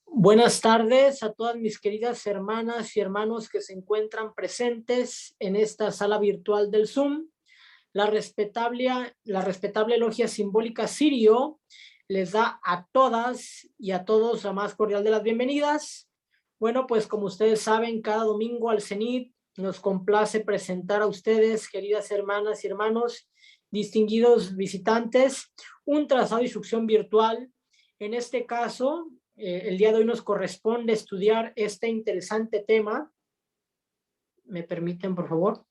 Buenas tardes a todas mis queridas hermanas y hermanos que se encuentran presentes en esta sala virtual del Zoom. La respetable logia simbólica Sirio les da a todas y a todos la más cordial de las bienvenidas. Bueno, pues como ustedes saben, cada domingo al cenit nos complace presentar a ustedes, queridas hermanas y hermanos, distinguidos visitantes, un trazado de instrucción virtual. En este caso, el día de hoy nos corresponde estudiar este interesante tema. ¿Me permiten, por favor?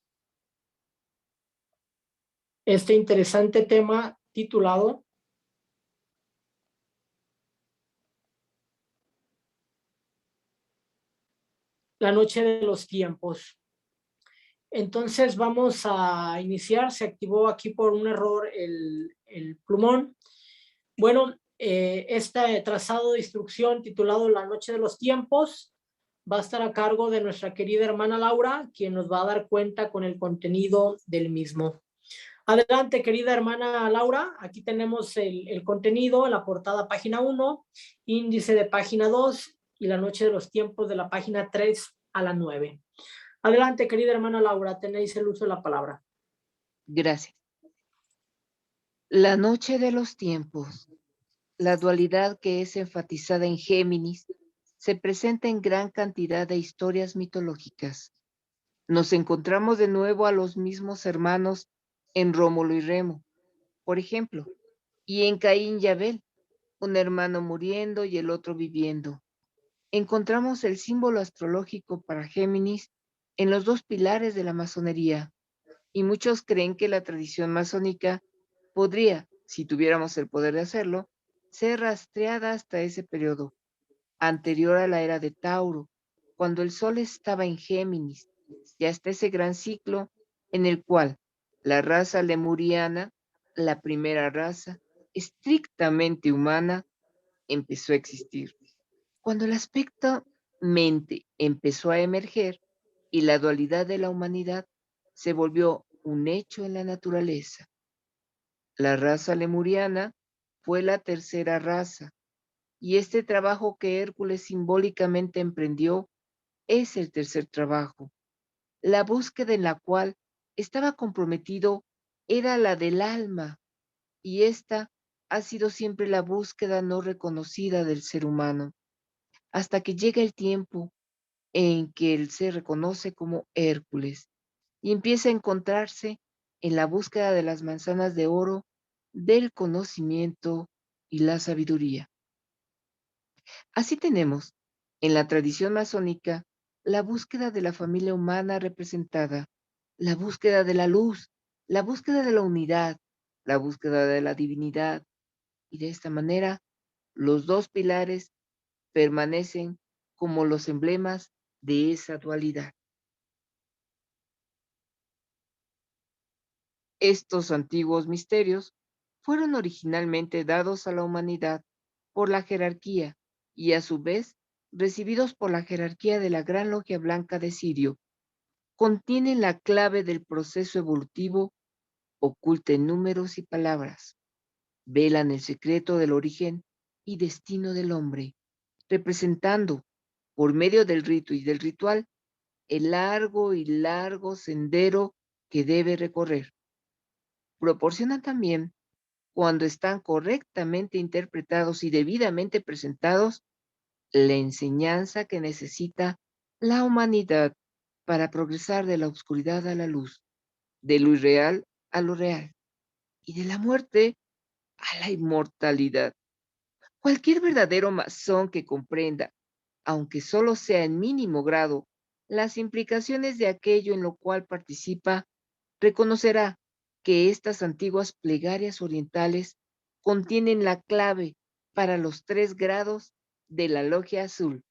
Este interesante tema titulado La noche de los tiempos. Entonces vamos a iniciar. Se activó aquí por un error el plumón. Bueno, este trazado de instrucción titulado La noche de los tiempos va a estar a cargo de nuestra querida hermana Laura, quien nos va a dar cuenta con el contenido del mismo. Adelante, querida hermana Laura. Aquí tenemos el contenido, la portada página 1, índice de página 2 y la noche de los tiempos de la página 3 a la 9. Adelante, querida hermana Laura, tenéis el uso de la palabra. Gracias. La noche de los tiempos, la dualidad que es enfatizada en Géminis, se presenta en gran cantidad de historias mitológicas. Nos encontramos de nuevo a los mismos hermanos en Rómulo y Remo, por ejemplo, y en Caín y Abel, un hermano muriendo y el otro viviendo. Encontramos el símbolo astrológico para Géminis en los dos pilares de la masonería, y muchos creen que la tradición masónica podría, si tuviéramos el poder de hacerlo, ser rastreada hasta ese periodo, anterior a la era de Tauro, cuando el Sol estaba en Géminis, y hasta ese gran ciclo en el cual la raza lemuriana, la primera raza estrictamente humana, empezó a existir. Cuando el aspecto mente empezó a emerger y la dualidad de la humanidad se volvió un hecho en la naturaleza. La raza lemuriana fue la tercera raza, y este trabajo que Hércules simbólicamente emprendió es el tercer trabajo. La búsqueda en la cual estaba comprometido era la del alma, y esta ha sido siempre la búsqueda no reconocida del ser humano, hasta que llega el tiempo en que él se reconoce como Hércules y empieza a encontrarse en la búsqueda de las manzanas de oro del conocimiento y la sabiduría. Así tenemos, en la tradición masónica, la búsqueda de la familia humana representada, la búsqueda de la luz, la búsqueda de la unidad, la búsqueda de la divinidad, y de esta manera los dos pilares permanecen como los emblemas de esa dualidad. Estos antiguos misterios fueron originalmente dados a la humanidad por la jerarquía y a su vez recibidos por la jerarquía de la Gran Logia Blanca de Sirio. Contienen la clave del proceso evolutivo oculta en números y palabras. Velan el secreto del origen y destino del hombre, representando, por medio del rito y del ritual, el largo sendero que debe recorrer. Proporcionan también, cuando están correctamente interpretados y debidamente presentados, la enseñanza que necesita la humanidad para progresar de la oscuridad a la luz, de lo irreal a lo real y de la muerte a la inmortalidad. Cualquier verdadero masón que comprenda, aunque solo sea en mínimo grado, las implicaciones de aquello en lo cual participa, reconocerá que estas antiguas plegarias orientales contienen la clave para los 3 grados de la Logia Azul.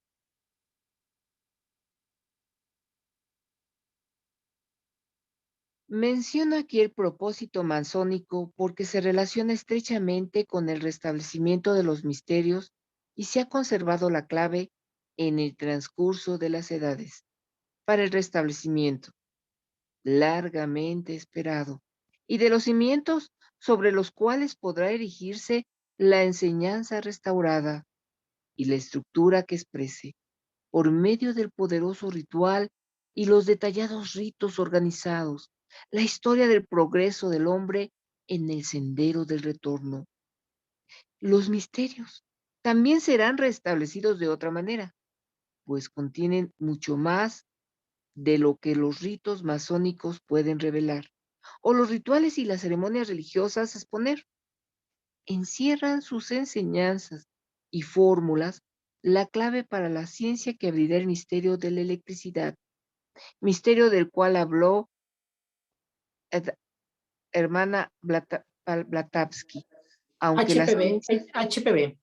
Menciono aquí el propósito masónico porque se relaciona estrechamente con el restablecimiento de los misterios y se ha conservado la clave en el transcurso de las edades para el restablecimiento, largamente esperado, y de los cimientos sobre los cuales podrá erigirse la enseñanza restaurada. y la estructura que exprese, por medio del poderoso ritual y los detallados ritos organizados, la historia del progreso del hombre en el sendero del retorno. Los misterios también serán restablecidos de otra manera, pues contienen mucho más de lo que los ritos masónicos pueden revelar, o los rituales y las ceremonias religiosas exponer. Encierran sus enseñanzas y fórmulas la clave para la ciencia que abrirá el misterio de la electricidad, misterio del cual habló Ed- hermana Blavatsky, aunque la HPV, ciencia HPV.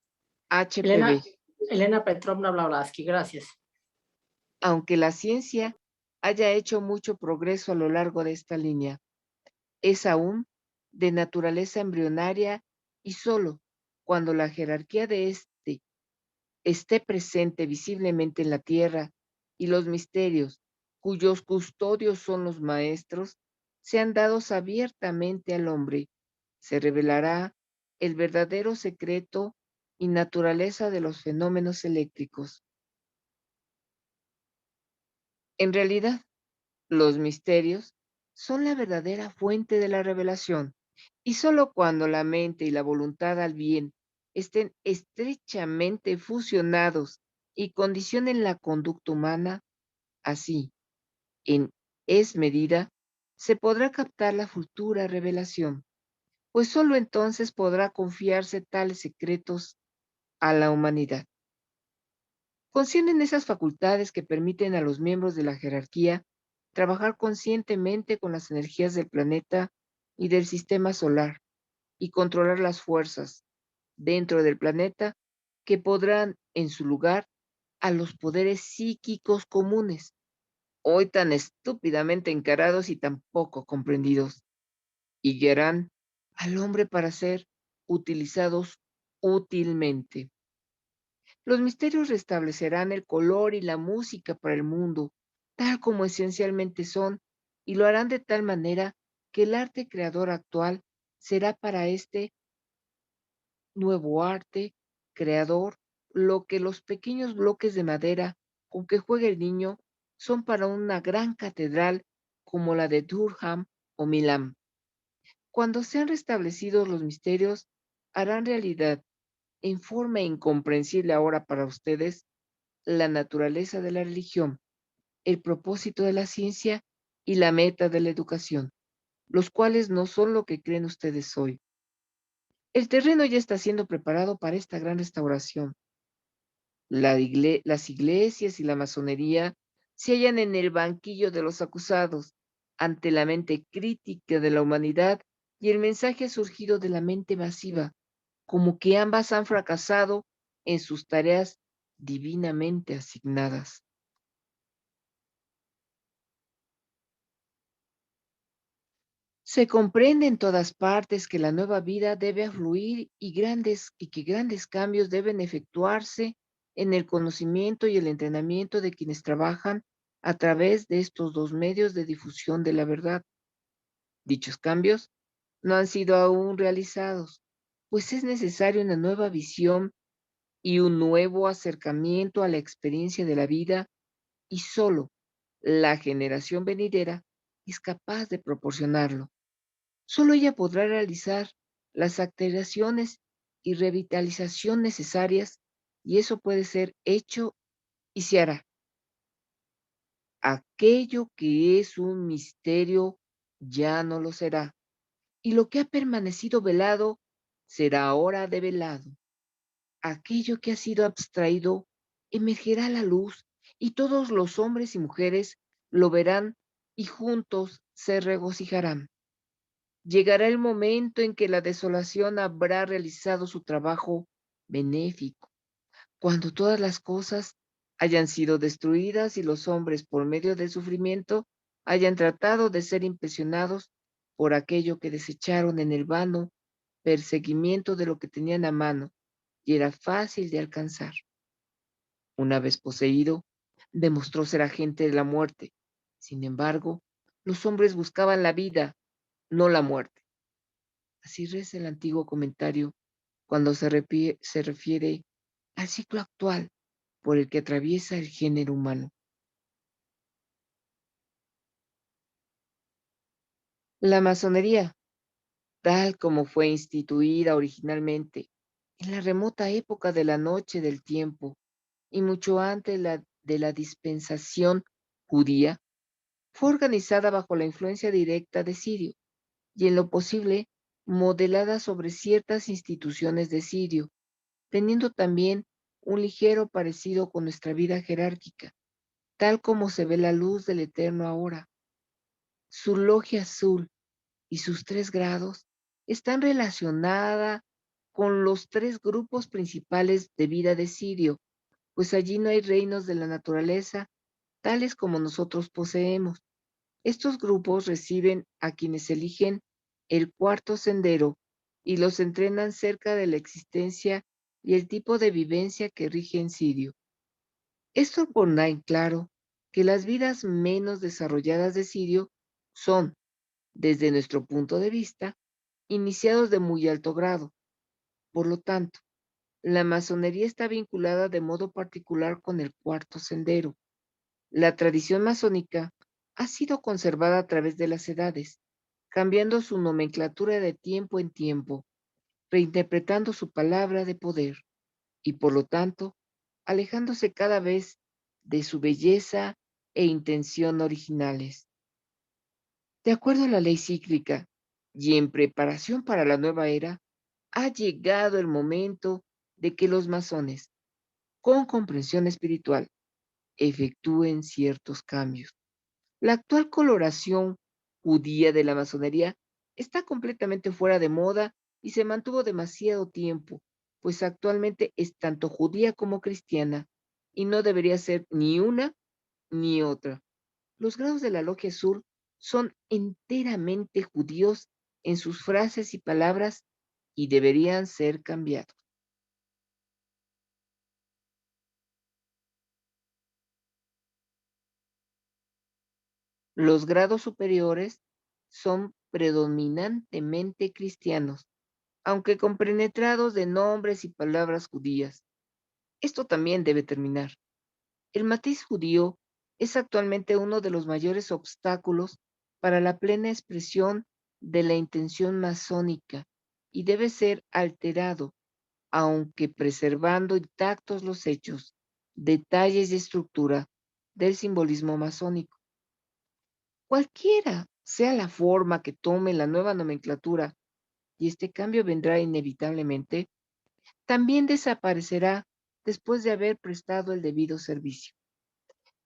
HPV, Elena Petrovna Blavatsky, gracias. aunque la ciencia haya hecho mucho progreso a lo largo de esta línea, es aún de naturaleza embrionaria y solo cuando la jerarquía de este esté presente visiblemente en la tierra y los misterios cuyos custodios son los maestros sean dados abiertamente al hombre, se revelará el verdadero secreto y naturaleza de los fenómenos eléctricos. En realidad, los misterios son la verdadera fuente de la revelación, y solo cuando la mente y la voluntad al bien estén estrechamente fusionados y condicionen la conducta humana, así, en es medida, se podrá captar la futura revelación, pues solo entonces podrá confiarse tales secretos a la humanidad. Concienden esas facultades que permiten a los miembros de la jerarquía trabajar conscientemente con las energías del planeta y del sistema solar y controlar las fuerzas dentro del planeta que podrán, en su lugar, a los poderes psíquicos comunes, hoy tan estúpidamente encarados y tan poco comprendidos, y guiarán al hombre para ser utilizados útilmente. Los misterios restablecerán el color y la música para el mundo, tal como esencialmente son, y lo harán de tal manera que el arte creador actual será para este nuevo arte creador lo que los pequeños bloques de madera con que juega el niño son para una gran catedral como la de Durham o Milán. Cuando sean restablecidos los misterios, harán realidad, en forma incomprensible ahora para ustedes, la naturaleza de la religión, el propósito de la ciencia y la meta de la educación, los cuales no son lo que creen ustedes hoy. El terreno ya está siendo preparado para esta gran restauración. Las iglesias y la masonería se hallan en el banquillo de los acusados, ante la mente crítica de la humanidad, y el mensaje ha surgido de la mente masiva, como que ambas han fracasado en sus tareas divinamente asignadas. Se comprende en todas partes que la nueva vida debe afluir y que grandes cambios deben efectuarse en el conocimiento y el entrenamiento de quienes trabajan a través de estos dos medios de difusión de la verdad. Dichos cambios no han sido aún realizados, pues es necesaria una nueva visión y un nuevo acercamiento a la experiencia de la vida, y solo la generación venidera es capaz de proporcionarlo. Solo ella podrá realizar las alteraciones y revitalización necesarias, y eso puede ser hecho y se hará. Aquello que es un misterio ya no lo será, y lo que ha permanecido velado será ahora develado. Aquello que ha sido abstraído emergerá a la luz, y todos los hombres y mujeres lo verán y juntos se regocijarán. Llegará el momento en que la desolación habrá realizado su trabajo benéfico, cuando todas las cosas hayan sido destruidas y los hombres, por medio del sufrimiento, hayan tratado de ser impresionados por aquello que desecharon en el vano perseguimiento de lo que tenían a mano y era fácil de alcanzar. Una vez poseído, demostró ser agente de la muerte. Sin embargo, los hombres buscaban la vida, no la muerte. Así reza el antiguo comentario cuando se refiere al ciclo actual por el que atraviesa el género humano. La masonería, tal como fue instituida originalmente en la remota época de la noche del tiempo y mucho antes de la dispensación judía, fue organizada bajo la influencia directa de Sirio y en lo posible modelada sobre ciertas instituciones de Sirio, teniendo también un ligero parecido con nuestra vida jerárquica, tal como se ve la luz del Eterno ahora. Su logia azul y sus 3 grados están relacionadas con los 3 grupos principales de vida de Sirio, pues allí no hay reinos de la naturaleza tales como nosotros poseemos. Estos grupos reciben a quienes eligen el cuarto sendero y los entrenan cerca de la existencia y el tipo de vivencia que rige en Sirio. Esto pondrá en claro que las vidas menos desarrolladas de Sirio son, desde nuestro punto de vista, iniciados de muy alto grado. Por lo tanto, la masonería está vinculada de modo particular con el cuarto sendero. La tradición masónica ha sido conservada a través de las edades, cambiando su nomenclatura de tiempo en tiempo, reinterpretando su palabra de poder y, por lo tanto, alejándose cada vez de su belleza e intención originales. De acuerdo a la ley cíclica y en preparación para la nueva era, ha llegado el momento de que los masones, con comprensión espiritual, efectúen ciertos cambios. La actual coloración judía de la masonería está completamente fuera de moda y se mantuvo demasiado tiempo, pues actualmente es tanto judía como cristiana y no debería ser ni una ni otra. Los grados de la logia azul son enteramente judíos en sus frases y palabras y deberían ser cambiados. Los grados superiores son predominantemente cristianos, aunque compenetrados de nombres y palabras judías. Esto también debe terminar. El matiz judío es actualmente uno de los mayores obstáculos para la plena expresión de la intención masónica y debe ser alterado, aunque preservando intactos los hechos, detalles y estructura del simbolismo masónico. Cualquiera sea la forma que tome la nueva nomenclatura, y este cambio vendrá inevitablemente, también desaparecerá después de haber prestado el debido servicio.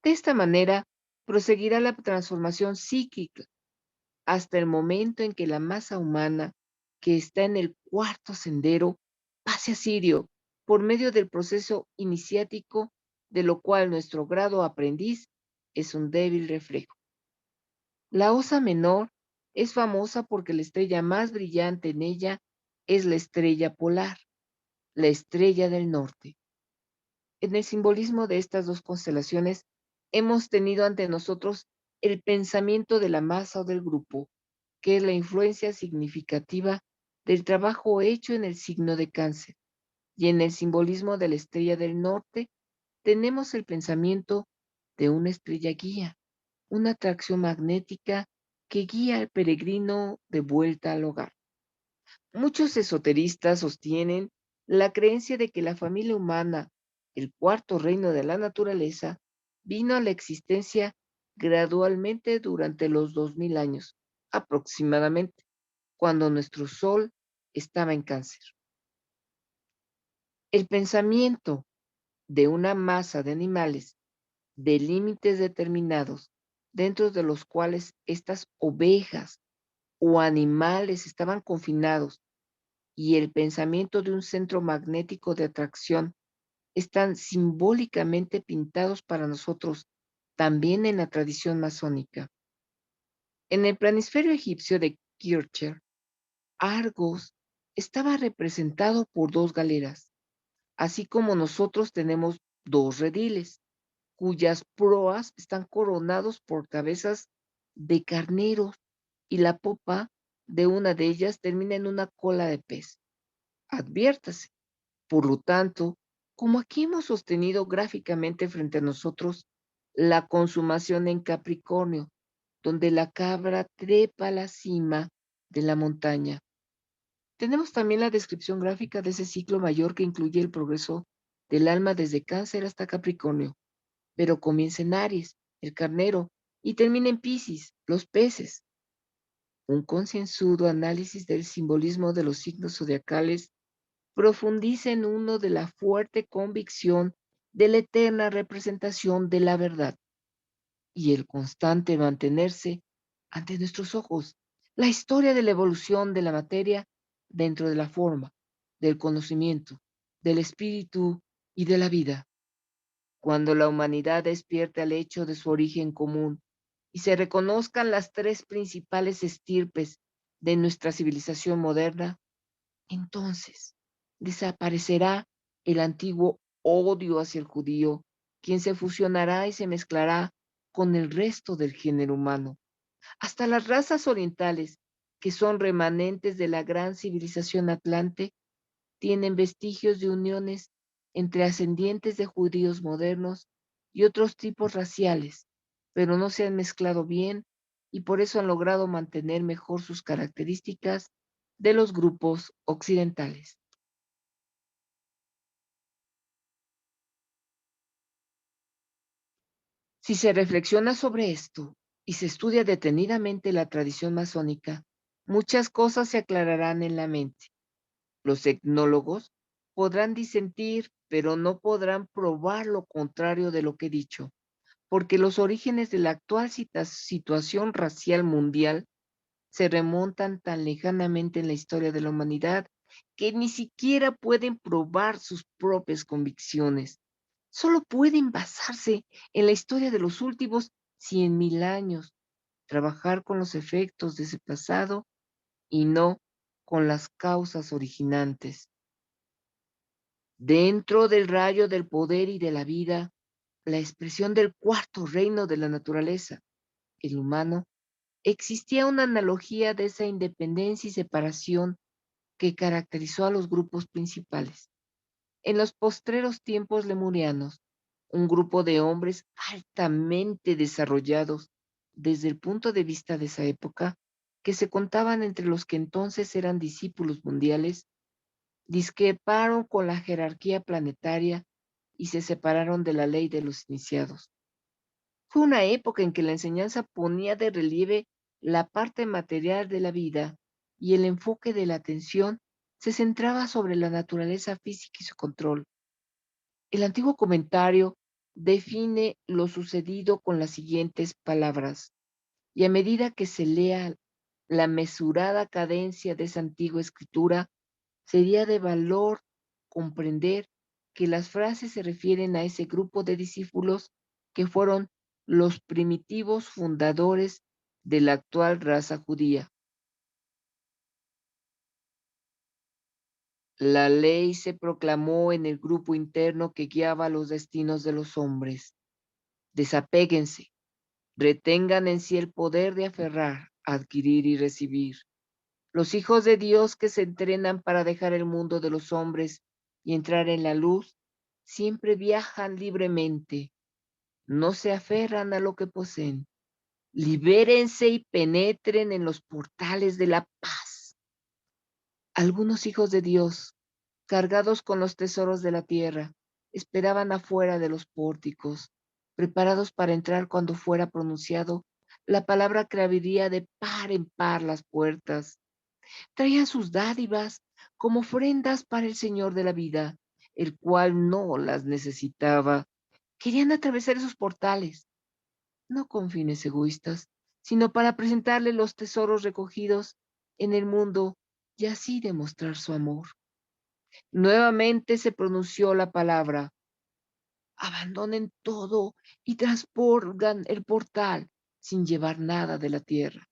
De esta manera, proseguirá la transformación psíquica hasta el momento en que la masa humana, que está en el cuarto sendero, pase a Sirio por medio del proceso iniciático, de lo cual nuestro grado aprendiz es un débil reflejo. La Osa Menor es famosa porque la estrella más brillante en ella es la estrella polar, la estrella del norte. En el simbolismo de estas dos constelaciones, hemos tenido ante nosotros el pensamiento de la masa o del grupo, que es la influencia significativa del trabajo hecho en el signo de Cáncer. Y en el simbolismo de la estrella del norte, tenemos el pensamiento de una estrella guía, una atracción magnética que guía al peregrino de vuelta al hogar. Muchos esoteristas sostienen la creencia de que la familia humana, el cuarto reino de la naturaleza, vino a la existencia gradualmente durante los 2000 años, aproximadamente, cuando nuestro Sol estaba en Cáncer. El pensamiento de una masa de animales de límites determinados, dentro de los cuales estas ovejas o animales estaban confinados, y el pensamiento de un centro magnético de atracción están simbólicamente pintados para nosotros también en la tradición masónica. En el planisferio egipcio de Kircher, Argos estaba representado por 2 galeras, así como nosotros tenemos 2 rediles, cuyas proas están coronados por cabezas de carneros y la popa de una de ellas termina en una cola de pez. Adviértase, por lo tanto, Como aquí hemos sostenido gráficamente frente a nosotros la consumación en Capricornio, donde la cabra trepa a la cima de la montaña. Tenemos también la descripción gráfica de ese ciclo mayor que incluye el progreso del alma desde Cáncer hasta Capricornio, pero comienza en Aries, el carnero, y termina en Piscis, los peces. Un concienzudo análisis del simbolismo de los signos zodiacales profundiza en uno de la fuerte convicción de la eterna representación de la verdad y el constante mantenerse ante nuestros ojos, la historia de la evolución de la materia dentro de la forma, del conocimiento, del espíritu y de la vida. Cuando la humanidad despierte al hecho de su origen común y se reconozcan las tres principales estirpes de nuestra civilización moderna, entonces desaparecerá el antiguo odio hacia el judío, quien se fusionará y se mezclará con el resto del género humano. Hasta las razas orientales, que son remanentes de la gran civilización atlante, tienen vestigios de uniones entre ascendientes de judíos modernos y otros tipos raciales, pero no se han mezclado bien y por eso han logrado mantener mejor sus características de los grupos occidentales. Si se reflexiona sobre esto y se estudia detenidamente la tradición masónica, muchas cosas se aclararán en la mente. Los etnólogos podrán disentir, pero no podrán probar lo contrario de lo que he dicho, porque los orígenes de la actual situación racial mundial se remontan tan lejanamente en la historia de la humanidad que ni siquiera pueden probar sus propias convicciones. Solo pueden basarse en la historia de los últimos 100.000 años, trabajar con los efectos de ese pasado y no con las causas originantes. Dentro del rayo del poder y de la vida, la expresión del cuarto reino de la naturaleza, el humano, existía una analogía de esa independencia y separación que caracterizó a los grupos principales. En los postreros tiempos lemurianos, un grupo de hombres altamente desarrollados desde el punto de vista de esa época, que se contaban entre los que entonces eran discípulos mundiales, discreparon con la jerarquía planetaria y se separaron de la ley de los iniciados. Fue una época en que la enseñanza ponía de relieve la parte material de la vida y el enfoque de la atención se centraba sobre la naturaleza física y su control. El antiguo comentario define lo sucedido con las siguientes palabras, y a medida que se lea la mesurada cadencia de esa antigua escritura, sería de valor comprender que las frases se refieren a ese grupo de discípulos que fueron los primitivos fundadores de la actual raza judía. La ley se proclamó en el grupo interno que guiaba los destinos de los hombres. Desapéguense, retengan en sí el poder de aferrar, adquirir y recibir. Los hijos de Dios que se entrenan para dejar el mundo de los hombres y entrar en la luz, siempre viajan libremente, no se aferran a lo que poseen. Libérense y penetren en los portales de la paz. Algunos hijos de Dios, cargados con los tesoros de la tierra, esperaban afuera de los pórticos, preparados para entrar cuando fuera pronunciado la palabra que abriría de par en par las puertas. Traían sus dádivas como ofrendas para el Señor de la vida, el cual no las necesitaba. Querían atravesar esos portales, no con fines egoístas, sino para presentarle los tesoros recogidos en el mundo y así demostrar su amor. Nuevamente se pronunció la palabra: abandonen todo y transporgan el portal sin llevar nada de la tierra.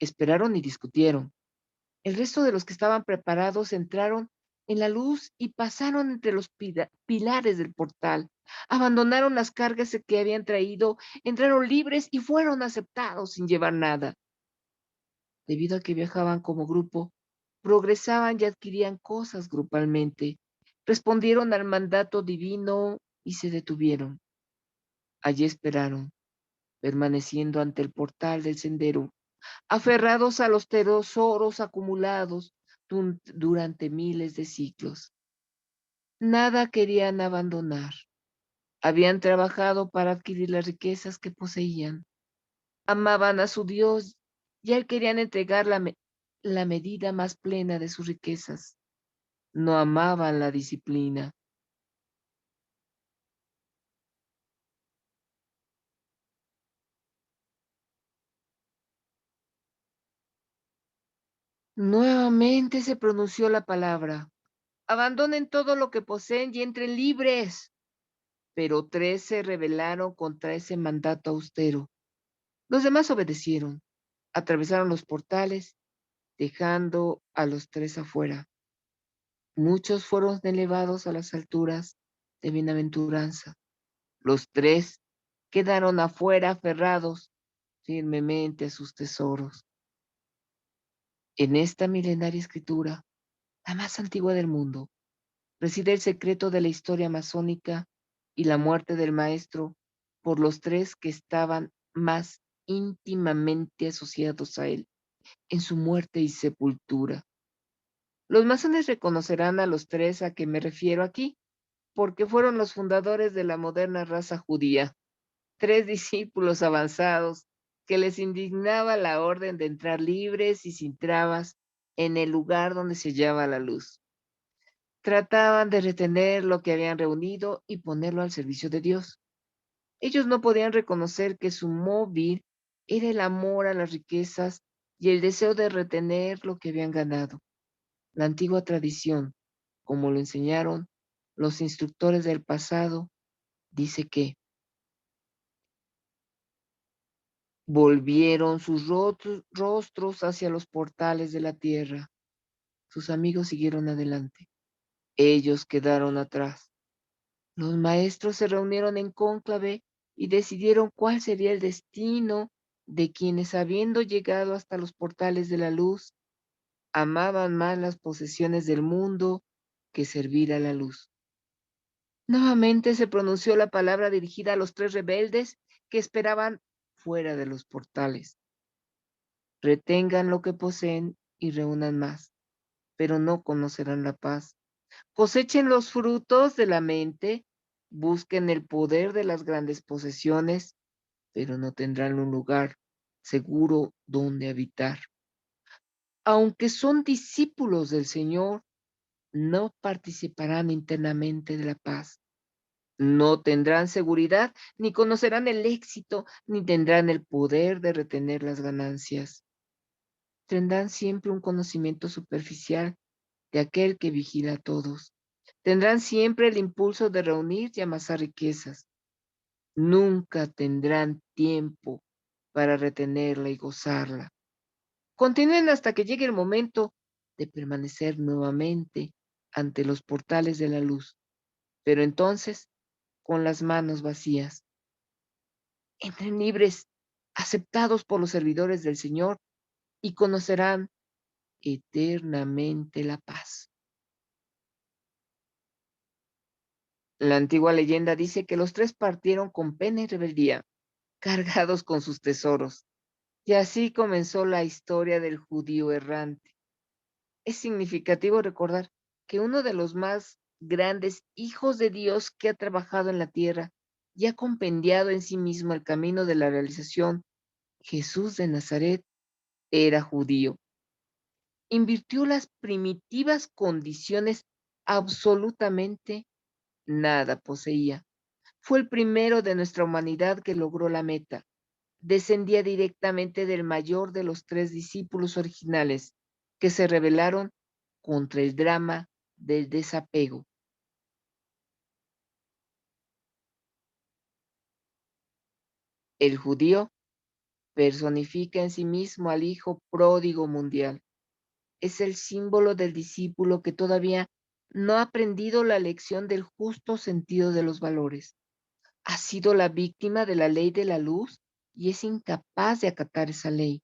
Esperaron y discutieron. El resto de los que estaban preparados entraron en la luz y pasaron entre los pilares del portal. Abandonaron las cargas que habían traído, entraron libres y fueron aceptados sin llevar nada. Debido a que viajaban como grupo, progresaban y adquirían cosas grupalmente, Respondieron al mandato divino y se detuvieron. Allí esperaron, permaneciendo ante el portal del sendero, aferrados a los tesoros acumulados durante miles de siglos. Nada querían abandonar. Habían trabajado para adquirir las riquezas que poseían. Amaban a su Dios y a él querían entregar la medida más plena de sus riquezas. No amaban la disciplina. Nuevamente se pronunció la palabra. Abandonen todo lo que poseen y entren libres. Pero 3 se rebelaron contra ese mandato austero. Los demás obedecieron, atravesaron los portales, dejando a los 3 afuera. Muchos fueron elevados a las alturas de bienaventuranza. Los 3 quedaron afuera aferrados firmemente a sus tesoros. En esta milenaria escritura, la más antigua del mundo, reside el secreto de la historia masónica y la muerte del maestro por los 3 que estaban más íntimamente asociados a él en su muerte y sepultura. Los masones reconocerán a los 3 a que me refiero aquí, porque fueron los fundadores de la moderna raza judía, 3 discípulos avanzados que les indignaba la orden de entrar libres y sin trabas en el lugar donde se hallaba la luz. Trataban de retener lo que habían reunido y ponerlo al servicio de Dios. Ellos no podían reconocer que su móvil era el amor a las riquezas y el deseo de retener lo que habían ganado. La antigua tradición, como lo enseñaron los instructores del pasado, dice que volvieron sus rostros hacia los portales de la tierra. Sus amigos siguieron adelante. Ellos quedaron atrás. Los maestros se reunieron en cónclave y decidieron cuál sería el destino de quienes, habiendo llegado hasta los portales de la luz, amaban más las posesiones del mundo que servir a la luz. Nuevamente se pronunció la palabra dirigida a los 3 rebeldes que esperaban fuera de los portales. Retengan lo que poseen y reúnan más, pero no conocerán la paz. Cosechen los frutos de la mente, busquen el poder de las grandes posesiones, pero no tendrán un lugar seguro donde habitar. Aunque son discípulos del Señor, no participarán internamente de la paz. No tendrán seguridad, ni conocerán el éxito, ni tendrán el poder de retener las ganancias. Tendrán siempre un conocimiento superficial de aquel que vigila a todos. Tendrán siempre el impulso de reunir y amasar riquezas. Nunca tendrán tiempo para retenerla y gozarla. Continúen hasta que llegue el momento de permanecer nuevamente ante los portales de la luz, pero entonces con las manos vacías. Entren libres, aceptados por los servidores del Señor, y conocerán eternamente la paz. La antigua leyenda dice que los 3 partieron con pena y rebeldía, cargados con sus tesoros, y así comenzó la historia del judío errante. Es significativo recordar que uno de los más grandes hijos de Dios que ha trabajado en la tierra y ha compendiado en sí mismo el camino de la realización, Jesús de Nazaret, era judío. Invirtió las primitivas condiciones, absolutamente nada poseía. Fue el primero de nuestra humanidad que logró la meta. Descendía directamente del mayor de los 3 discípulos originales que se rebelaron contra el drama del desapego. El judío personifica en sí mismo al hijo pródigo mundial. Es el símbolo del discípulo que todavía no ha aprendido la lección del justo sentido de los valores. Ha sido la víctima de la ley de la luz y es incapaz de acatar esa ley.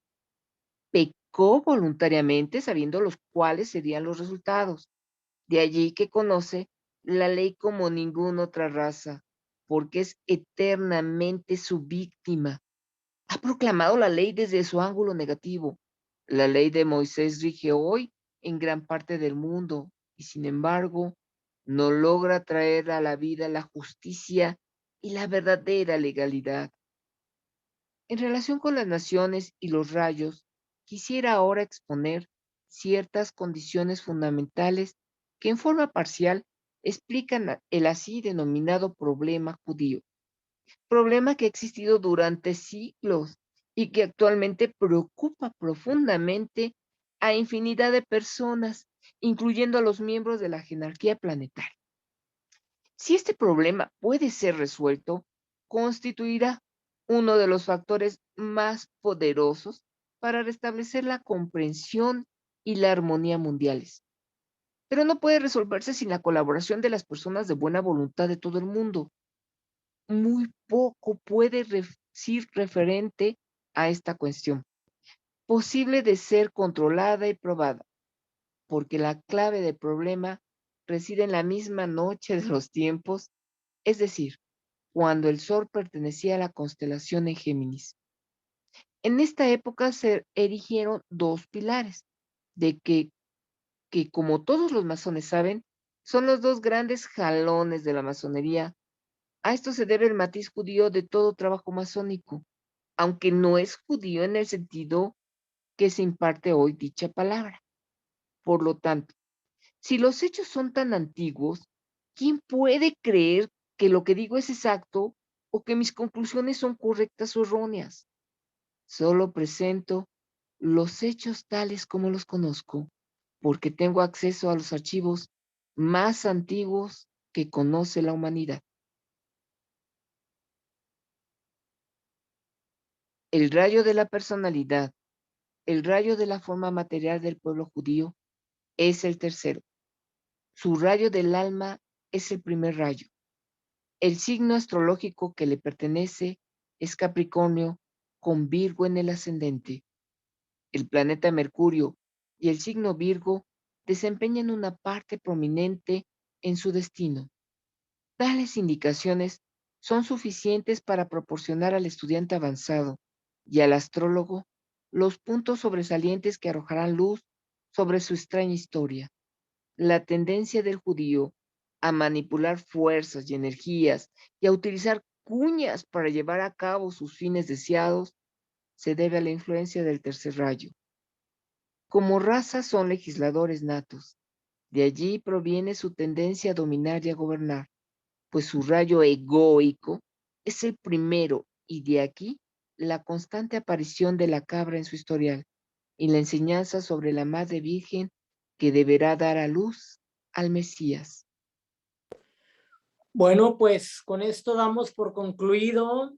Pecó voluntariamente sabiendo los cuáles serían los resultados. De allí que conoce la ley como ninguna otra raza, porque es eternamente su víctima. Ha proclamado la ley desde su ángulo negativo. La ley de Moisés rige hoy en gran parte del mundo y sin embargo no logra traer a la vida la justicia y la verdadera legalidad. En relación con las naciones y los rayos, quisiera ahora exponer ciertas condiciones fundamentales que en forma parcial explican el así denominado problema judío, problema que ha existido durante siglos y que actualmente preocupa profundamente a infinidad de personas, incluyendo a los miembros de la jerarquía planetaria. Si este problema puede ser resuelto, constituirá uno de los factores más poderosos para restablecer la comprensión y la armonía mundiales. Pero no puede resolverse sin la colaboración de las personas de buena voluntad de todo el mundo. Muy poco puede decir referente a esta cuestión, posible de ser controlada y probada, porque la clave del problema reside en la misma noche de los tiempos, es decir, cuando el Sol pertenecía a la constelación en Géminis. En esta época se erigieron dos pilares, de que como todos los masones saben, son los dos grandes jalones de la masonería. A esto se debe el matiz judío de todo trabajo masónico, aunque no es judío en el sentido que se imparte hoy dicha palabra. Por lo tanto, si los hechos son tan antiguos, ¿quién puede creer que lo que digo es exacto o que mis conclusiones son correctas o erróneas? Solo presento los hechos tales como los conozco, porque tengo acceso a los archivos más antiguos que conoce la humanidad. El rayo de la personalidad, el rayo de la forma material del pueblo judío, es el tercero. Su rayo del alma es el primer rayo. El signo astrológico que le pertenece es Capricornio, con Virgo en el ascendente. El planeta Mercurio y el signo Virgo desempeñan una parte prominente en su destino. Tales indicaciones son suficientes para proporcionar al estudiante avanzado y al astrólogo los puntos sobresalientes que arrojarán luz sobre su extraña historia. La tendencia del judío a manipular fuerzas y energías y a utilizar cuñas para llevar a cabo sus fines deseados se debe a la influencia del tercer rayo. Como raza son legisladores natos. De allí proviene su tendencia a dominar y a gobernar, pues su rayo egoico es el primero y de aquí la constante aparición de la cabra en su historial y la enseñanza sobre la Madre Virgen que deberá dar a luz al Mesías. Bueno, pues con esto damos por concluido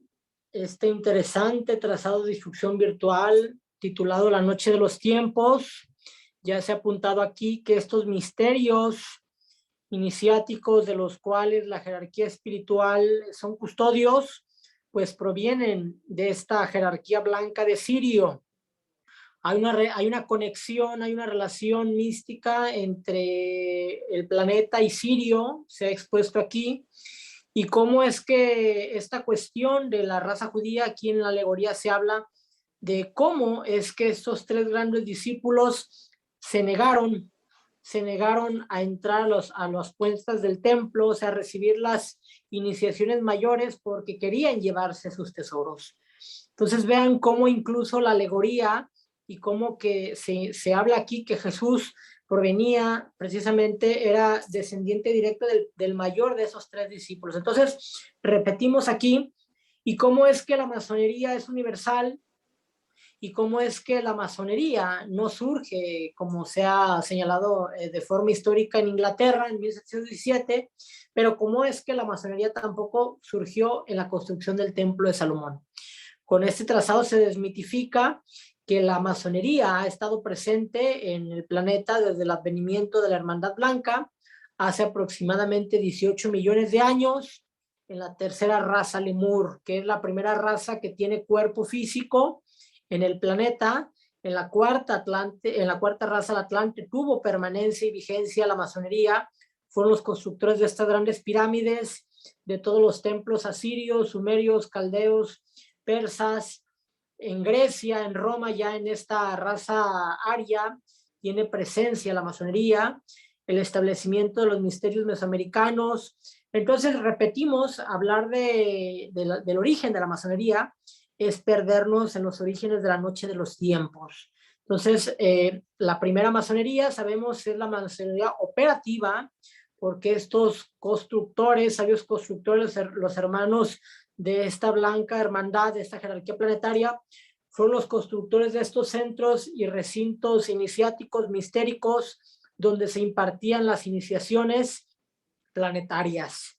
este interesante trazado de instrucción virtual titulado La Noche de los Tiempos. Ya se ha apuntado aquí que estos misterios iniciáticos de los cuales la jerarquía espiritual son custodios, pues provienen de esta jerarquía blanca de Sirio. Hay una conexión, hay una relación mística entre el planeta y Sirio, se ha expuesto aquí, y cómo es que esta cuestión de la raza judía, aquí en la alegoría se habla de cómo es que estos tres grandes discípulos se negaron a entrar a las puertas del templo, o sea, a recibir las iniciaciones mayores porque querían llevarse sus tesoros. Entonces vean cómo incluso la alegoría y cómo que se habla aquí que Jesús provenía precisamente, era descendiente directo del mayor de esos tres discípulos. Entonces, repetimos aquí, y cómo es que la masonería es universal, y cómo es que la masonería no surge, como se ha señalado de forma histórica en Inglaterra en 1717, pero cómo es que la masonería tampoco surgió en la construcción del Templo de Salomón. Con este trazado se desmitifica que la masonería ha estado presente en el planeta desde el advenimiento de la Hermandad Blanca hace aproximadamente 18 millones de años, en la tercera raza Lemur, que es la primera raza que tiene cuerpo físico en el planeta. En la cuarta raza, el Atlante, tuvo permanencia y vigencia la masonería, fueron los constructores de estas grandes pirámides, de todos los templos asirios, sumerios, caldeos, persas. En Grecia, en Roma, ya en esta raza aria, tiene presencia la masonería, el establecimiento de los misterios mesoamericanos. Entonces, repetimos, hablar del origen de la masonería es perdernos en los orígenes de la noche de los tiempos. Entonces, la primera masonería, sabemos, es la masonería operativa, porque estos constructores, sabios constructores, los hermanos de esta blanca hermandad, de esta jerarquía planetaria, fueron los constructores de estos centros y recintos iniciáticos mistéricos donde se impartían las iniciaciones planetarias.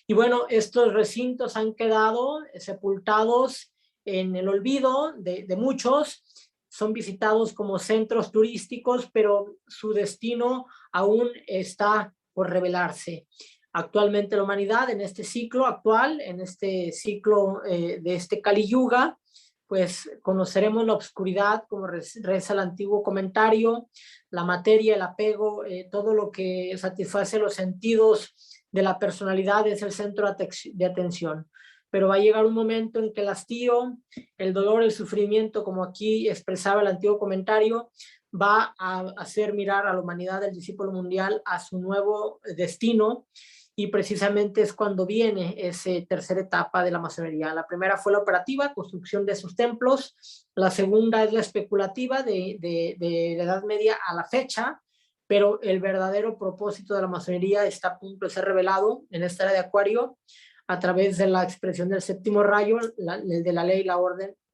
Y bueno, estos recintos han quedado sepultados en el olvido de muchos, son visitados como centros turísticos, pero su destino aún está por revelarse. Actualmente la humanidad en este ciclo actual, en este ciclo de este Kali Yuga, pues conoceremos la oscuridad, como reza el antiguo comentario, la materia, el apego, todo lo que satisface los sentidos de la personalidad es el centro de atención. Pero va a llegar un momento en que el hastío, el dolor, el sufrimiento, como aquí expresaba el antiguo comentario, va a hacer mirar a la humanidad, del discípulo mundial, a su nuevo destino, y precisamente es cuando viene esa tercera etapa de la masonería. La primera fue la operativa, construcción de sus templos. La segunda es la especulativa de la Edad Media a la fecha, pero el verdadero propósito de la masonería está a punto de ser revelado en esta era de Acuario a través de la expresión del séptimo rayo, el de la ley,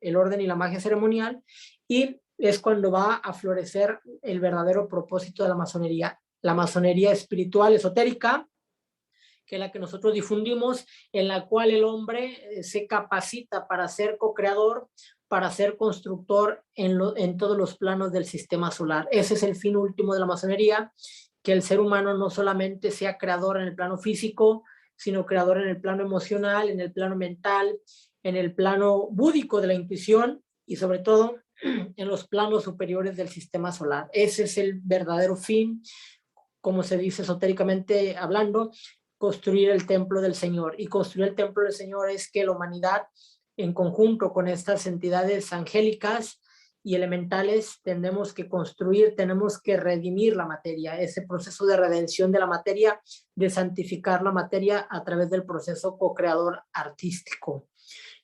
el orden y la magia ceremonial, y es cuando va a florecer el verdadero propósito de la masonería espiritual, esotérica, que es la que nosotros difundimos, en la cual el hombre se capacita para ser co-creador, para ser constructor en todos los planos del sistema solar. Ese es el fin último de la masonería, que el ser humano no solamente sea creador en el plano físico, sino creador en el plano emocional, en el plano mental, en el plano búdico de la intuición y sobre todo en los planos superiores del sistema solar. Ese es el verdadero fin, como se dice esotéricamente hablando, construir el templo del Señor. Y construir el templo del Señor es que la humanidad, en conjunto con estas entidades angélicas y elementales, tenemos que construir, tenemos que redimir la materia, ese proceso de redención de la materia, de santificar la materia a través del proceso co-creador artístico.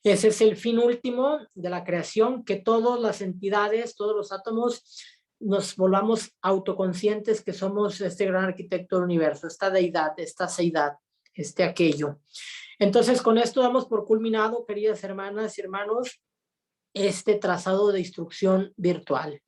Ese es el fin último de la creación, que todas las entidades, todos los átomos, nos volvamos autoconscientes que somos este gran arquitecto del universo, esta deidad, esta seidad, aquello. Entonces, con esto damos por culminado, queridas hermanas y hermanos, este trazado de instrucción virtual.